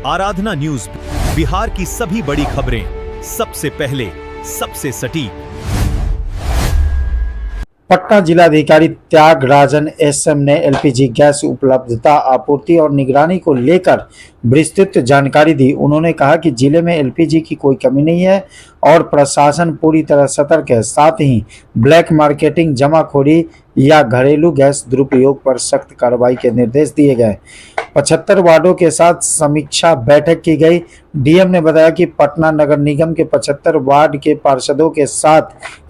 आराधना news, Bihar की सभी बड़ी खबरें सबसे पहले, सबसे सटीक। पटना जिलाधिकारी त्यागराजन एसएम ने एलपीजी गैस उपलब्धता, आपूर्ति और निगरानी को लेकर विस्तृत जानकारी दी। उन्होंने कहा कि जिले में एलपीजी की कोई कमी नहीं है और प्रशासन पूरी तरह सतर्क है। साथ ही ब्लैक मार्केटिंग, जमाखोरी या घरेलू गैस दुरुपयोग पर सख्त कार्रवाई के निर्देश दिए गए। 75 वार्डों के साथ समीक्षा बैठक की गई। डीएम ने बताया कि पटना नगर निगम के 75 वार्ड के पार्षदों के साथ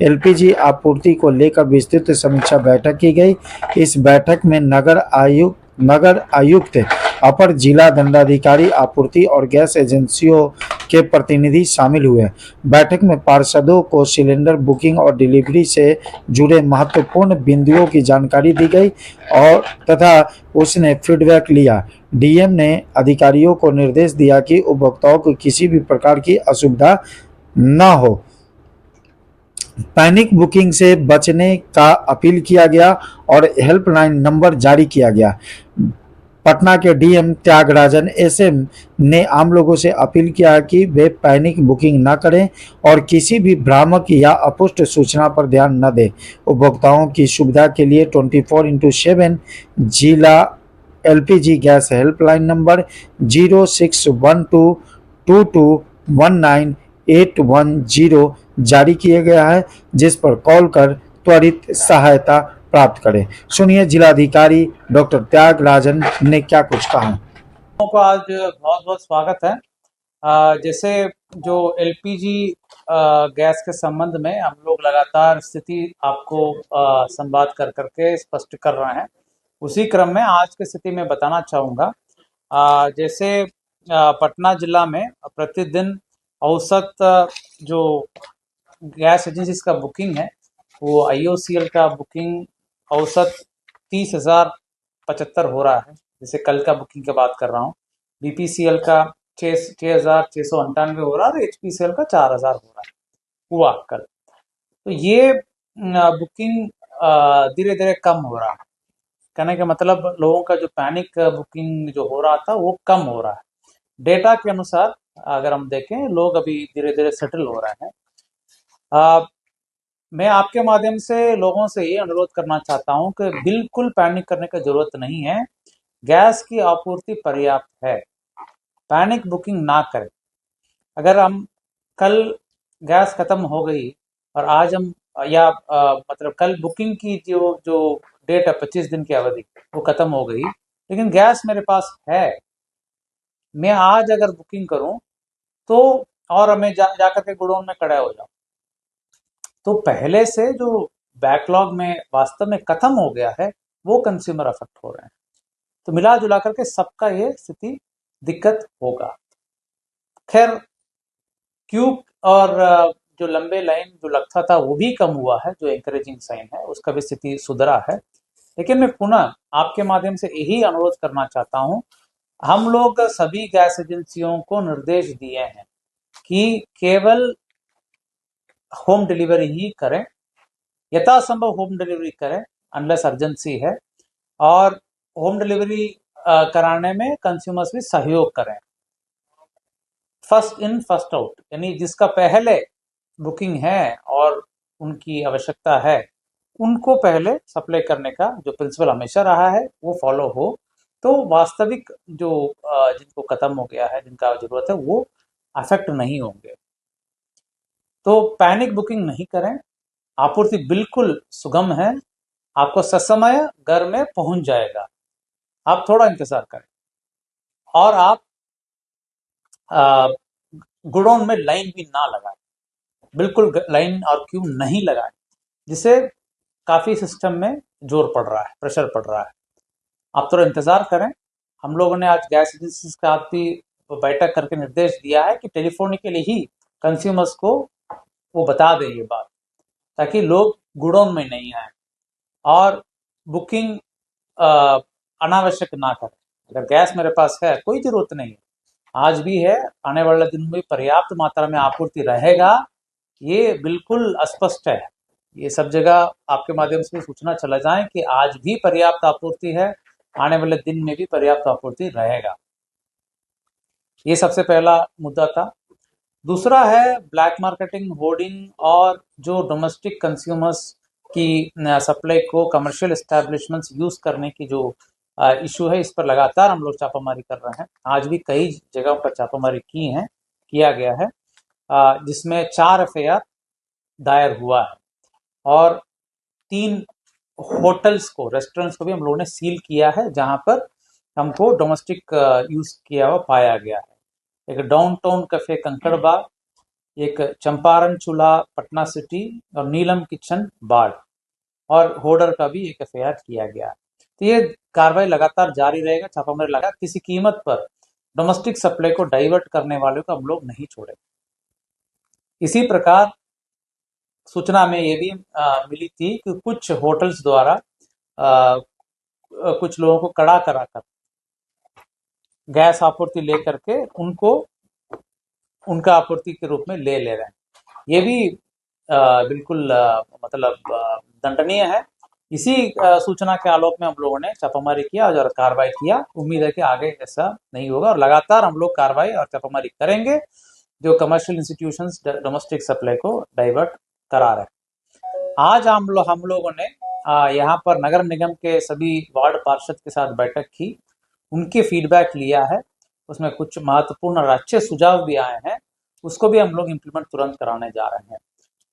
एलपीजी आपूर्ति को लेकर विस्तृत समीक्षा बैठक की गई। इस बैठक में नगर आयुक्त, अपर जिला दंडाधिकारी, आपूर्ति और गैस एजेंसियों के प्रतिनिधि शामिल हुए। बैठक में पार्षदों को सिलेंडर बुकिंग और डिलीवरी से जुड़े महत्वपूर्ण बिंदुओं की जानकारी दी गई और तथा उसने फीडबैक लिया। डीएम ने अधिकारियों को निर्देश दिया कि उपभोक्ताओं को किसी भी प्रकार की असुविधा न हो। पैनिक बुकिंग से बचने का अपील किया गया और हेल्पलाइन नंबर जारी किया गया। पटना के डीएम त्यागराजन एसएम ने आम लोगों से अपील किया कि वे पैनिक बुकिंग न करें और किसी भी भ्रामक या अपुष्ट सूचना पर ध्यान न दें। उपभोक्ताओं की सुविधा के लिए 24/7 जिला एलपीजी गैस हेल्पलाइन नंबर 06122219 जारी किया गया है, जिस पर कॉल कर त्वरित सहायता प्राप्त करें। सुनिए जिलाधिकारी डॉक्टर त्यागराजन ने क्या कुछ कहा। को आज बहुत बहुत स्वागत है। जैसे जो एलपीजी गैस के संबंध में हम लोग लगातार स्थिति आपको संवाद कर करके स्पष्ट कर रहे हैं, उसी क्रम में आज की स्थिति में बताना चाहूँगा। जैसे पटना जिला में प्रतिदिन औसत जो गैस एजेंसीज का बुकिंग है, वो आईओसीएल का बुकिंग औसत 30,075 हो रहा है। जैसे कल का बुकिंग की बात कर रहा हूँ। बीपीसीएल का 6,698 हो रहा है और एचपीसीएल का 4,000 हो रहा है हुआ कल। तो ये बुकिंग धीरे धीरे कम हो रहा है। कहने का मतलब लोगों का जो पैनिक बुकिंग जो हो रहा था वो कम हो रहा है। डेटा के अनुसार अगर हम देखें, लोग अभी धीरे धीरे सेटल हो रहे हैं। मैं आपके माध्यम से लोगों से ये अनुरोध करना चाहता हूं कि बिल्कुल पैनिक करने की जरूरत नहीं है। गैस की आपूर्ति पर्याप्त है, पैनिक बुकिंग ना करें। अगर हम कल गैस खत्म हो गई और आज हम मतलब कल बुकिंग की जो डेट है 25 दिन की अवधि, वो खत्म हो गई, लेकिन गैस मेरे पास है, मैं आज अगर बुकिंग करूं तो और मैं जाकर के गुडौन में खड़ा हो जाऊं, तो पहले से जो बैकलॉग में वास्तव में खत्म हो गया है, वो कंज्यूमर अफेक्ट हो रहे हैं। तो मिला जुला करके सबका ये स्थिति दिक्कत होगा। खैर, क्यू और जो लंबे लाइन जो लगता था वो भी कम हुआ है, जो एनकरेजिंग साइन है, उसका भी स्थिति सुधरा है। लेकिन मैं पुनः आपके माध्यम से यही अनुरोध करना चाहता हूं, हम लोग सभी गैस एजेंसियों को निर्देश दिए हैं कि केवल होम डिलीवरी ही करें, यथासंभव होम डिलीवरी करें अनलेस अर्जेंसी है, और होम डिलीवरी कराने में कंज्यूमर्स भी सहयोग करें। फर्स्ट इन फर्स्ट आउट, यानी जिसका पहले बुकिंग है और उनकी आवश्यकता है, उनको पहले सप्लाई करने का जो प्रिंसिपल हमेशा रहा है वो फॉलो हो, तो वास्तविक जो जिनको खत्म हो गया है, जिनका जरूरत है, वो अफेक्ट नहीं होंगे। तो पैनिक बुकिंग नहीं करें, आपूर्ति बिल्कुल सुगम है, आपको ससमय घर में पहुंच जाएगा। आप थोड़ा इंतजार करें और आप गुडौन में लाइन भी ना लगाएं, बिल्कुल लाइन और क्यू नहीं लगाएं, जिससे काफी सिस्टम में जोर पड़ रहा है, प्रेशर पड़ रहा है। आप थोड़ा इंतजार करें। हम लोगों ने आज गैस एजेंसी का भी बैठक करके निर्देश दिया है कि टेलीफोनिकली ही कंज्यूमर्स को वो बता दें ये बात, ताकि लोग गुडौन में नहीं आए और बुकिंग अनावश्यक ना करें। अगर गैस मेरे पास है, कोई जरूरत नहीं है, आज भी है, आने वाले दिन में पर्याप्त मात्रा में आपूर्ति रहेगा, ये बिल्कुल स्पष्ट है। ये सब जगह आपके माध्यम से सूचना चला जाए कि आज भी पर्याप्त आपूर्ति है, आने वाले दिन में भी पर्याप्त आपूर्ति रहेगा। ये सबसे पहला मुद्दा था। दूसरा है ब्लैक मार्केटिंग, होर्डिंग और जो डोमेस्टिक कंज्यूमर्स की सप्लाई को कमर्शियल एस्टेब्लिशमेंट्स यूज करने की जो इशू है, इस पर लगातार हम लोग छापामारी कर रहे हैं। आज भी कई जगहों पर छापामारी किया गया है, जिसमें 4 एफआईआर दायर हुआ है और 3 होटल्स को, रेस्टोरेंट्स को भी हम लोगों ने सील किया है, जहां पर हमको डोमेस्टिक यूज किया हुआ पाया गया है। एक डाउनटाउन कैफे कंकड़बाग, एक चंपारण चूल्हा पटना सिटी और नीलम किचन बाढ़ और होडर का भी एक एफआईआर किया गया है। तो ये कार्रवाई लगातार जारी रहेगा, छापामारी लगा, किसी कीमत पर डोमेस्टिक सप्लाई को डाइवर्ट करने वालों को हम लोग नहीं छोड़ेंगे। इसी प्रकार सूचना में ये भी मिली थी कि कुछ होटल्स द्वारा कुछ लोगों को कड़ा कराकर गैस आपूर्ति लेकर के उनको उनका आपूर्ति के रूप में ले रहे हैं। ये भी बिल्कुल मतलब दंडनीय है। इसी सूचना के आलोक में हम लोगों ने छापामारी किया और कार्रवाई किया। उम्मीद है कि आगे ऐसा नहीं होगा और लगातार हम लोग कार्रवाई और छापामारी करेंगे जो कमर्शियल इंस्टीट्यूशंस डोमेस्टिक सप्लाई को डाइवर्ट करा रहे हैं। आज हम लोगों ने यहाँ पर नगर निगम के सभी वार्ड पार्षद के साथ बैठक की, उनके फीडबैक लिया है। उसमें कुछ महत्वपूर्ण और अच्छे सुझाव भी आए हैं, उसको भी हम लोग इम्प्लीमेंट तुरंत कराने जा रहे हैं।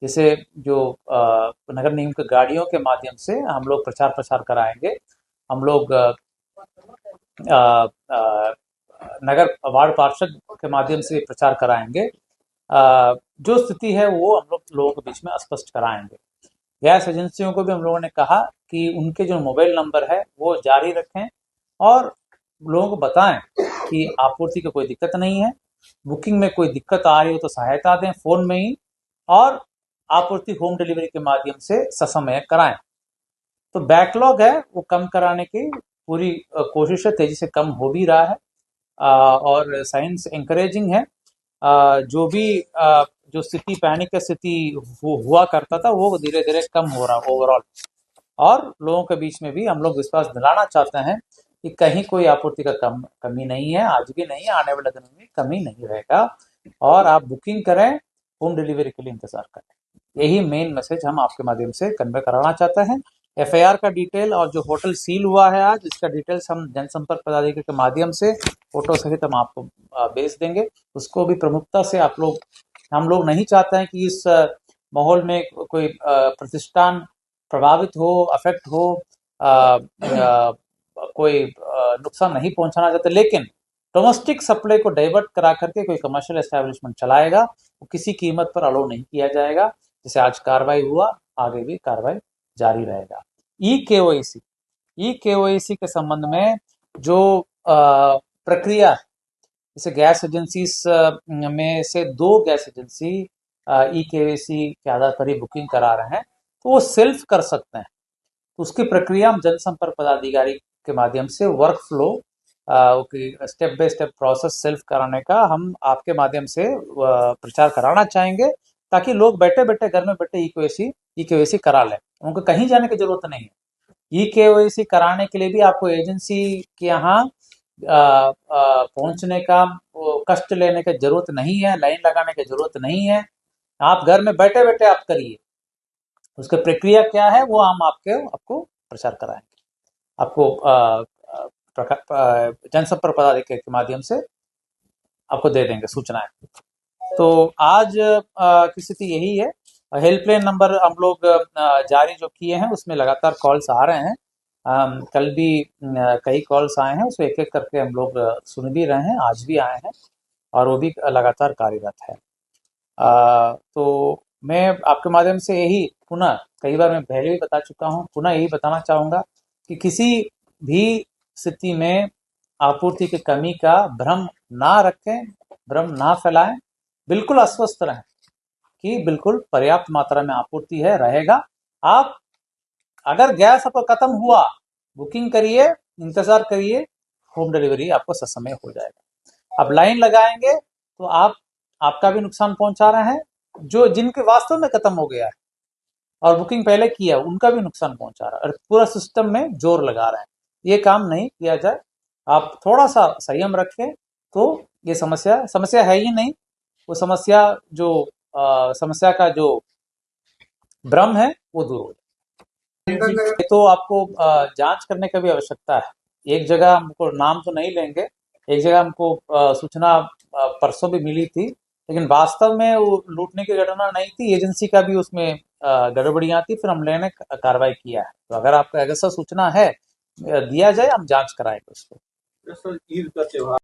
जैसे जो नगर निगम की गाड़ियों के माध्यम से हम लोग प्रचार कराएंगे। हम लोग नगर वार्ड पार्षद के माध्यम से प्रचार कराएंगे। जो स्थिति है वो हम लोगों के बीच में स्पष्ट कराएंगे। गैस एजेंसियों को भी हम लोगों ने कहा कि उनके जो मोबाइल नंबर है वो जारी रखें और लोगों को बताएं कि आपूर्ति की कोई दिक्कत नहीं है, बुकिंग में कोई दिक्कत आ रही हो तो सहायता दें फोन में ही, और आपूर्ति होम डिलीवरी के माध्यम से ससमय कराएं। तो बैकलॉग है वो कम कराने की पूरी कोशिश है, तेजी से कम हो भी रहा है और साइंस इंकरेजिंग है। जो भी जो स्थिति, पैनिक की स्थिति हुआ करता था वो धीरे धीरे कम हो रहा है ओवरऑल, और लोगों के बीच में भी हम लोग विश्वास दिलाना चाहते हैं कि कहीं कोई आपूर्ति का कमी नहीं है, आज भी नहीं है, आने वाले दिनों में कमी नहीं रहेगा। और आप बुकिंग करें, होम डिलीवरी के लिए इंतजार करें। यही मेन मैसेज हम आपके माध्यम से कन्वे कराना चाहते हैं। एफआईआर का डिटेल और जो होटल सील हुआ है आज, इसका डिटेल्स हम जनसंपर्क पदाधिकारी के माध्यम से फोटो सहित हम आपको भेज देंगे। उसको भी प्रमुखता से हम लोग नहीं चाहते हैं कि इस माहौल में कोई प्रतिष्ठान प्रभावित हो, अफेक्ट हो, कोई नुकसान नहीं पहुंचाना चाहते, लेकिन डोमेस्टिक सप्लाई को डाइवर्ट करा करके कोई कमर्शियल एस्टेब्लिशमेंट चलाएगा वो किसी कीमत पर अलाउ नहीं किया जाएगा। जैसे आज कार्रवाई हुआ, आगे भी कार्रवाई जारी रहेगा। ई केवाईसी के संबंध में जो प्रक्रिया है, जैसे गैस एजेंसीज में से 2 गैस एजेंसी ई केवाईसी के आधार पर ही बुकिंग करा रहे हैं, तो वो सेल्फ कर सकते हैं। तो उसकी प्रक्रिया हम जनसंपर्क पदाधिकारी के माध्यम से work flow step by step process self कराने का हम आपके माध्यम से प्रचार कराना चाहेंगे, ताकि लोग बैठे बैठे घर में बैठे ई केवाईसी करा लें, उनको कहीं जाने की जरूरत नहीं है। ई केवाईसी कराने के लिए भी आपको एजेंसी के यहाँ पहुंचने का कष्ट लेने की जरूरत नहीं है, लाइन लगाने की जरूरत नहीं है। आप घर में बैठे बैठे आप करिए। उसकी प्रक्रिया क्या है वो हम आपको प्रचार कराएंगे, आपको जनसंपर्क पदाधिकारी के माध्यम से आपको दे देंगे सूचनाएं। तो आज की स्थिति यही है। हेल्पलाइन नंबर हम लोग जारी जो किए हैं उसमें लगातार कॉल्स आ रहे हैं। कल भी कई कॉल्स आए हैं, उसको एक एक करके हम लोग सुन भी रहे हैं, आज भी आए हैं और वो भी लगातार कार्यरत है। तो मैं आपके माध्यम से यही पुनः, कई बार मैं पहले भी बता चुका हूं, पुनः यही बताना चाहूंगा कि किसी भी स्थिति में आपूर्ति की कमी का भ्रम ना रखें, भ्रम ना फैलाएं, बिल्कुल अस्वस्थ रहें कि बिल्कुल पर्याप्त मात्रा में आपूर्ति है, रहेगा। आप अगर गैस आपको खत्म हुआ, बुकिंग करिए, इंतजार करिए, होम डिलीवरी आपको ससमय हो जाएगा। अब लाइन लगाएंगे तो आपका भी नुकसान पहुंचा रहे हैं, जो जिनके वास्तव में खत्म हो गया है और बुकिंग पहले किया उनका भी नुकसान पहुंचा रहा है, और पूरा सिस्टम में जोर लगा रहे हैं। ये काम नहीं किया जाए। आप थोड़ा सा संयम रखें तो ये समस्या है ही नहीं। वो समस्या का जो भ्रम है वो दूर हो जाए। तो आपको जांच करने का भी आवश्यकता है। एक जगह हमको, नाम तो नहीं लेंगे, एक जगह हमको सूचना परसों भी मिली थी, लेकिन वास्तव में वो लूटने की घटना नहीं थी, एजेंसी का भी उसमें गड़बड़ियां थी। फिर हमने ने कार्रवाई किया है। तो अगर आपको ऐसा सूचना है, दिया जाए, हम जांच कराएंगे उसको। ईद का त्योहार